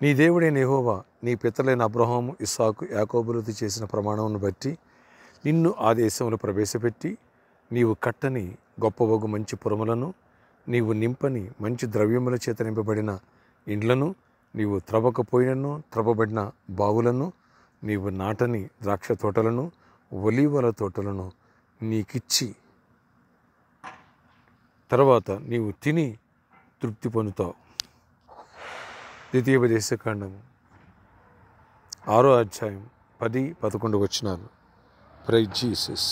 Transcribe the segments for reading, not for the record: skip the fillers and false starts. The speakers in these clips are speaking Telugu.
నీ దేవుడైన యెహోవా నీ పితరులైన అబ్రహాము, ఇస్సాకు, యాకోబులతో చేసిన ప్రమాణమును బట్టి నిన్ను ఆ దేశంలో ప్రవేశపెట్టి నీవు కట్టని గొప్పవగు మంచి పురములను, నీవు నింపని మంచి ద్రవ్యముల చేత నింపబడిన ఇండ్లను, నీవు త్రవ్వకపోయినను త్రవ్వబడిన బావులను, నీవు నాటని ద్రాక్ష తోటలను, ఒలీవల తోటలను నీకిచ్చి తర్వాత నీవు తిని తృప్తి పొందుతావు. ద్వితీయోపదేశకాండము 6వ అధ్యాయం 10-11 వచనాలు. Praise Jesus.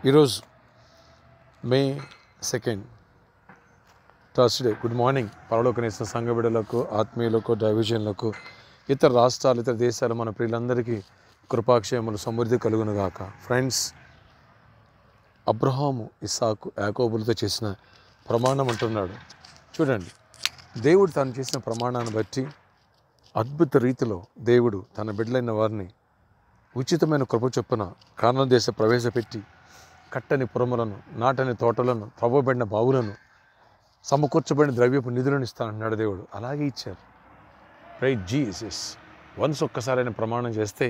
ఈరోజు మే 2 థర్స్డే. గుడ్ మార్నింగ్ పరలోకనేసిన సంఘ బిడ్డలకు, ఆత్మీయులకు, డైవిజన్లకు, ఇతర రాష్ట్రాలు, ఇతర దేశాలు, మన ప్రియులందరికీ కృపాక్షేమములు సమృద్ధి కలుగునుగాక. ఫ్రెండ్స్, అబ్రహాము, ఇస్సాకు, యాకోబులతో చేసిన ప్రమాణం అంటున్నాడు. చూడండి, దేవుడు తాను చేసిన ప్రమాణాన్ని బట్టి అద్భుత రీతిలో దేవుడు తన బిడ్డలైన వారిని ఉచితమైన కృప చొప్పున కానాను దేశ ప్రవేశపెట్టి కట్టని పురములను, నాటని తోటలను, త్రవ్వబడిన బావులను, సమకూర్చబడిన ద్రవ్యపు నిధులను ఇస్తానన్నాడు దేవుడు. అలాగే ఇచ్చారు. Praise Jesus. వన్స్ ఒక్కసారైన ప్రమాణం చేస్తే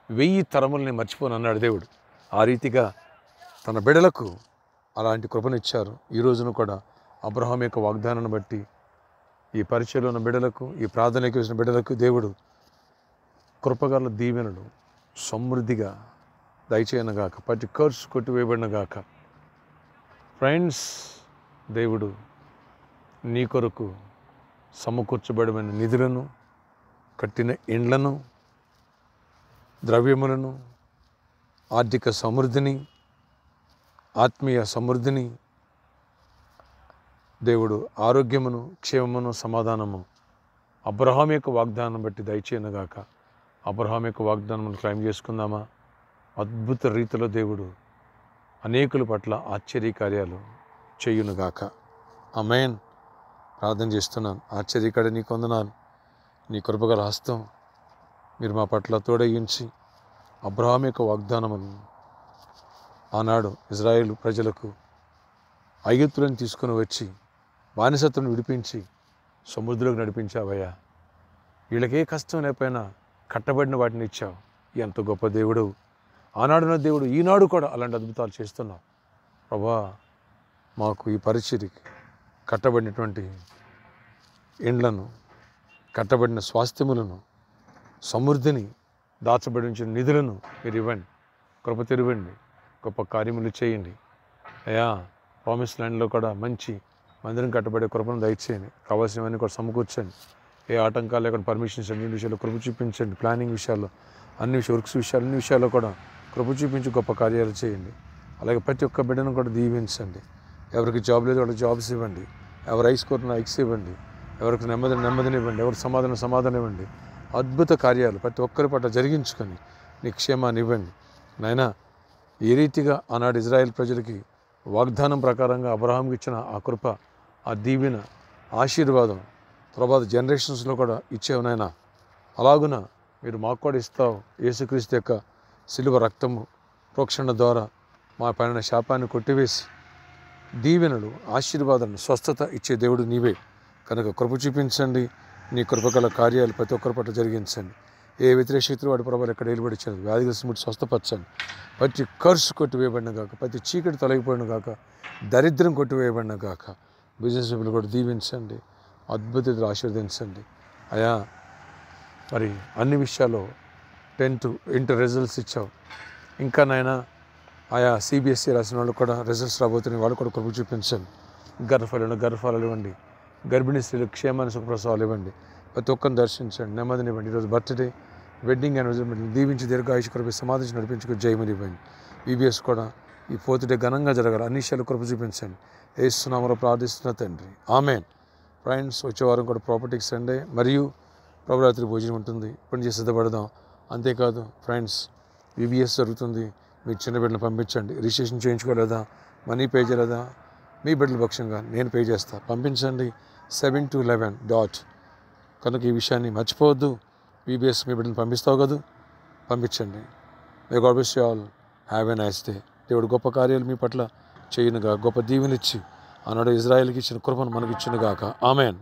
1000 తరములని మర్చిపోను అన్నాడు దేవుడు. ఆ రీతిగా తన బిడ్డలకు అలాంటి కృపనిచ్చారు. ఈ రోజున కూడా అబ్రహాం యొక్క వాగ్దానాన్ని బట్టి ఈ పరిచయలో ఉన్న బిడ్డలకు, ఈ ప్రార్థనకి వచ్చిన బిడ్డలకు దేవుడు కృపగల దీవెనలు సమృద్ధిగా దయచేయనగాక. ప్రతి ఖర్చు కొట్టివేయబడినగాక. ఫ్రెండ్స్, దేవుడు నీ కొరకు సమకూర్చబడిన నిధులను, కట్టిన ఇండ్లను, ద్రవ్యములను, ఆర్థిక సమృద్ధిని, ఆత్మీయ సమృద్ధిని, దేవుడు ఆరోగ్యమును, క్షేమమును, సమాధానము అబ్రహాం యొక్క వాగ్దానం బట్టి దయచేయనుగాక. అబ్రహాం యొక్క వాగ్దానమును క్లైమ్ చేసుకుందామా? అద్భుత రీతిలో దేవుడు అనేకుల పట్ల ఆశ్చర్యకార్యాలు చేయునుగాక. ఆమేన్. ప్రార్థన చేస్తున్నాను. ఆశ్చర్యకార్య నీకు వందనాలు. నీ కృపగల హస్తం మీరు మా పట్ల తోడయించి అబ్రహాం యొక్క వాగ్దానమును ఆనాడు ఇజ్రాయేలు ప్రజలకు ఐగుప్తులను తీసుకుని వచ్చి బానిసత్వం విడిపించి సముద్రంలోకి నడిపించావయ్యా. వీళ్ళకే కష్టం లేకపోయినా కట్టబడిన వాటిని ఇచ్చావు. ఎంత గొప్ప దేవుడు. ఆనాడున్న దేవుడు ఈనాడు కూడా అలాంటి అద్భుతాలు చేస్తున్నావు ప్రభా. మాకు ఈ పరిచర్యకి కట్టబడినటువంటి ఇండ్లను, కట్టబడిన స్వాస్థ్యములను, సమృద్ధిని, దాచబడించిన నిధులను మీరు ఇవ్వండి. కృప తెరవండి. గొప్ప కార్యములు చేయండి అయ్యా. ప్రామిస్ ల్యాండ్లో కూడా మంచి మందిరం కట్టబడే కృపను దయచేయండి. కావాల్సినవన్నీ కూడా సమకూర్చండి. ఏ ఆటంకాలు లేకుండా పర్మిషన్స్ అన్ని విషయాల్లో కృప చూపించండి. ప్లానింగ్ విషయాల్లో, అన్ని వర్క్స్ విషయాలు, అన్ని విషయాల్లో కూడా కృప చూపించి గొప్ప కార్యాలు చేయండి. అలాగే ప్రతి ఒక్క బిడ్డను కూడా దీవించండి. ఎవరికి జాబ్ లేదు వాళ్ళకి జాబ్స్ ఇవ్వండి. ఎవరు ఐస్ కోరున్న ఐక్స్ ఇవ్వండి. ఎవరికి నెమ్మదిని ఇవ్వండి. ఎవరికి సమాధానం ఇవ్వండి. అద్భుత కార్యాలు ప్రతి ఒక్కరి పట్ల జరిగించుకొని నీ క్షేమాన్ని ఇవ్వండి నాయనా. ఏ రీతిగా ఆనాడు ఇజ్రాయెల్ ప్రజలకి వాగ్దానం ప్రకారంగా అబ్రహాంకి ఇచ్చిన ఆ కృప, ఆ దీవెన, ఆశీర్వాదం తర్వాత జనరేషన్స్లో కూడా ఇచ్చేవు నాయనా. అలాగున మీరు మాకు కూడా ఇస్తావు. యేసుక్రీస్తు యొక్క శిలువ రక్తము ప్రోక్షణ ద్వారా మా పైన శాపాన్ని కొట్టివేసి దీవెనలు, ఆశీర్వాదాలను, స్వస్థత ఇచ్చే దేవుడు నీవే కనుక కృప చూపించండి. నీ కృపగల కార్యాలు ప్రతి ఒక్కరి పట్ల జరిగించండి. ఏ వ్యతిరేక శక్తులు వాడి ప్రభావాలు ఎక్కడ నిలబడిచ్చాను వ్యాధిగ్రస్తు ముట్టి స్వస్థపరచండి. ప్రతి కర్సు కొట్టివేయబడిన గాక, ప్రతి చీకటి తొలగిపోయిన గాక, దరిద్రం కొట్టివేయబడిన గాక. బిజినెస్ పీపుల్ కూడా దీవించండి. అద్భుతాలు ఆశీర్వదించండి అయా. మరి అన్ని విషయాల్లో 10th ఇంటర్ రిజల్ట్స్ ఇచ్చావు. ఇంకా నాయనా ఆయా CBSE రాసిన వాళ్ళు కూడా రిజల్ట్స్ రాబోతున్నాయి. వాళ్ళు కూడా కృప చూపించండి. గర్భఫలాలు ఇవ్వండి. గర్భిణీ స్త్రీలు క్షేమాన్ని, సుఖప్రసవాలు ఇవ్వండి. ప్రతి ఒక్కరిని దర్శించండి. నెమ్మదిని ఇవ్వండి. ఈరోజు బర్త్డే, వెడ్డింగ్ యానివర్సరీ దీవించి దీర్ఘాయుష కృప సమాధించి నడిపించుకుని జయమని ఇవ్వండి. VBS కూడా ఈ 4th డే ఘనంగా జరగాలి. అన్ని విషయాలు కృప చూపించండి. యేసు నామములో ప్రార్థిస్తున్న తండ్రి, ఆమేన్. ఫ్రెండ్స్, వచ్చే వారం కూడా ప్రాపర్టీకి సండే మరియు ప్రభురాత్రి భోజనం ఉంటుంది. ఇప్పటి నుంచి సిద్ధపడదాం. అంతేకాదు ఫ్రెండ్స్, VBS జరుగుతుంది. మీరు చిన్న బిడ్డలు పంపించండి. రిజిస్ట్రేషన్ చేయించుకోలేదా, మనీ పే చేయలేదా, మీ బిడ్డల పక్షంగా నేను పే చేస్తా. పంపించండి 7-11 కనుక ఈ విషయాన్ని మర్చిపోవద్దు. VBS మీ బిడ్డలు పంపిస్తావు కదా, పంపించండి. May God bless you all. Have a nice day. దేవుడు గొప్ప కార్యాలు మీ పట్ల చేయనుగా, గొప్ప దీవెనిచ్చి ఆనాడు ఇజ్రాయెల్కి ఇచ్చిన కృపను మనకి ఇచ్చినగాక. ఆమెన్.